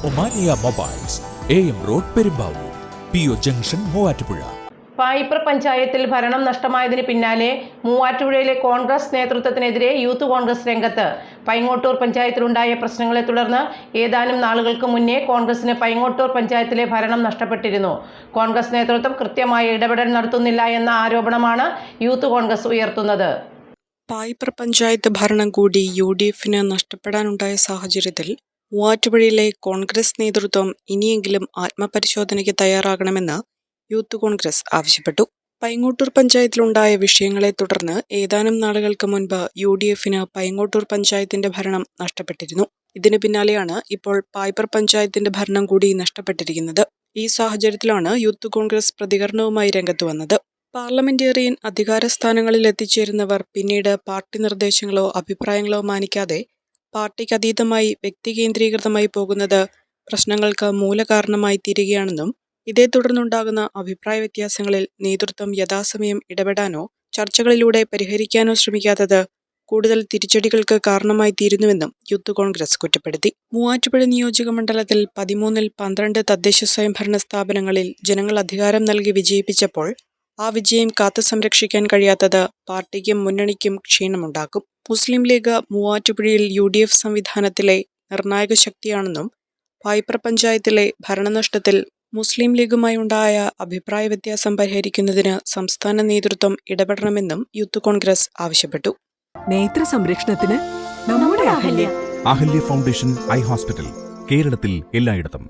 Omania mobiles, AM road Perumbavoor, PO junction Muvattupuzha. Payipra പഞ്ചായത്തിൽ ഭരണം നഷ്ടമായതിന് പിന്നാലെ മൂവാറ്റുപുഴയിലെ കോൺഗ്രസ് നേതൃത്വത്തിനെതിരെ യൂത്ത് കോൺഗ്രസ് രംഗത്ത്. പൈങ്ങോട്ടൂർ പഞ്ചായത്തിലുണ്ടായ പ്രശ്നങ്ങളെ തുടർന്ന് ഏതാനും നാളുകൾക്ക് മുന്നേ കോൺഗ്രസിന് പൈങ്ങോട്ടൂർ പഞ്ചായത്തിലെ ഭരണം നഷ്ടപ്പെട്ടിരുന്നു. കോൺഗ്രസ് നേതൃത്വം കൃത്യമായ ഇടപെടൽ നടത്തുന്നില്ല എന്ന ആരോപണമാണ് യൂത്ത് കോൺഗ്രസ് ഉയർത്തുന്നത്. പായിപ്ര പഞ്ചായത്ത് ഭരണം കൂടി UDFന് നഷ്ടപ്പെടാനുണ്ടായ സാഹചര്യത്തിൽ മൂവാറ്റുപുഴയിലെ കോൺഗ്രസ് നേതൃത്വം ഇനിയെങ്കിലും ആത്മപരിശോധനയ്ക്ക് തയ്യാറാകണമെന്ന് യൂത്ത് കോൺഗ്രസ് ആവശ്യപ്പെട്ടു. പൈങ്ങോട്ടൂർ പഞ്ചായത്തിലുണ്ടായ വിഷയങ്ങളെ തുടർന്ന് ഏതാനും നാളുകൾക്ക് മുൻപ് UDFന് പൈങ്ങോട്ടൂർ പഞ്ചായത്തിന്റെ ഭരണം നഷ്ടപ്പെട്ടിരുന്നു. ഇതിന് പിന്നാലെയാണ് ഇപ്പോൾ പായിപ്ര പഞ്ചായത്തിന്റെ ഭരണം കൂടി നഷ്ടപ്പെട്ടിരിക്കുന്നത്. ഈ സാഹചര്യത്തിലാണ് യൂത്ത് കോൺഗ്രസ് പ്രതികരണവുമായി രംഗത്ത് വന്നത്. പാർലമെന്റേറിയൻ അധികാര സ്ഥാനങ്ങളിൽ എത്തിച്ചേരുന്നവർ പിന്നീട് പാർട്ടി നിർദ്ദേശങ്ങളോ അഭിപ്രായങ്ങളോ മാനിക്കാതെ പാർട്ടിക്ക് അതീതമായി വ്യക്തി കേന്ദ്രീകൃതമായി പോകുന്നത് പ്രശ്നങ്ങൾക്ക് മൂലകാരണമായി തീരുകയാണെന്നും ഇതേ തുടർന്നുണ്ടാകുന്ന അഭിപ്രായ വ്യത്യാസങ്ങളിൽ നേതൃത്വം യഥാസമയം ഇടപെടാനോ ചർച്ചകളിലൂടെ പരിഹരിക്കാനോ ശ്രമിക്കാത്തത് കൂടുതൽ തിരിച്ചടികൾക്ക് കാരണമായി തീരുന്നുവെന്നും യൂത്ത് കോൺഗ്രസ് കുറ്റപ്പെടുത്തി. മൂവാറ്റുപുഴ നിയോജക മണ്ഡലത്തിൽ 13-ൽ 12 തദ്ദേശ സ്വയംഭരണ സ്ഥാപനങ്ങളിൽ ജനങ്ങൾ അധികാരം നൽകി വിജയിപ്പിച്ചപ്പോൾ ആ വിജയം കാത്തു സംരക്ഷിക്കാൻ കഴിയാത്തത് പാർട്ടിക്കും മുന്നണിക്കും ക്ഷീണമുണ്ടാക്കും. മുസ്ലിം ലീഗ് മൂവാറ്റുപുഴയിൽ UDF സംവിധാനത്തിലെ നിർണായക ശക്തിയാണെന്നും പായിപ്ര പഞ്ചായത്തിലെ ഭരണനഷ്ടത്തിൽ മുസ്ലിം ലീഗുമായി ഉണ്ടായ അഭിപ്രായ വ്യത്യാസം പരിഹരിക്കുന്നതിന് സംസ്ഥാന നേതൃത്വം ഇടപെടണമെന്നും യൂത്ത് കോൺഗ്രസ് ആവശ്യപ്പെട്ടു. നേത്ര സംരക്ഷണത്തിന് നമ്മുടെ അഹല്യ ഫൗണ്ടേഷൻ ഐ ഹോസ്പിറ്റൽ, കേരളത്തിൽ എല്ലായിടത്തും.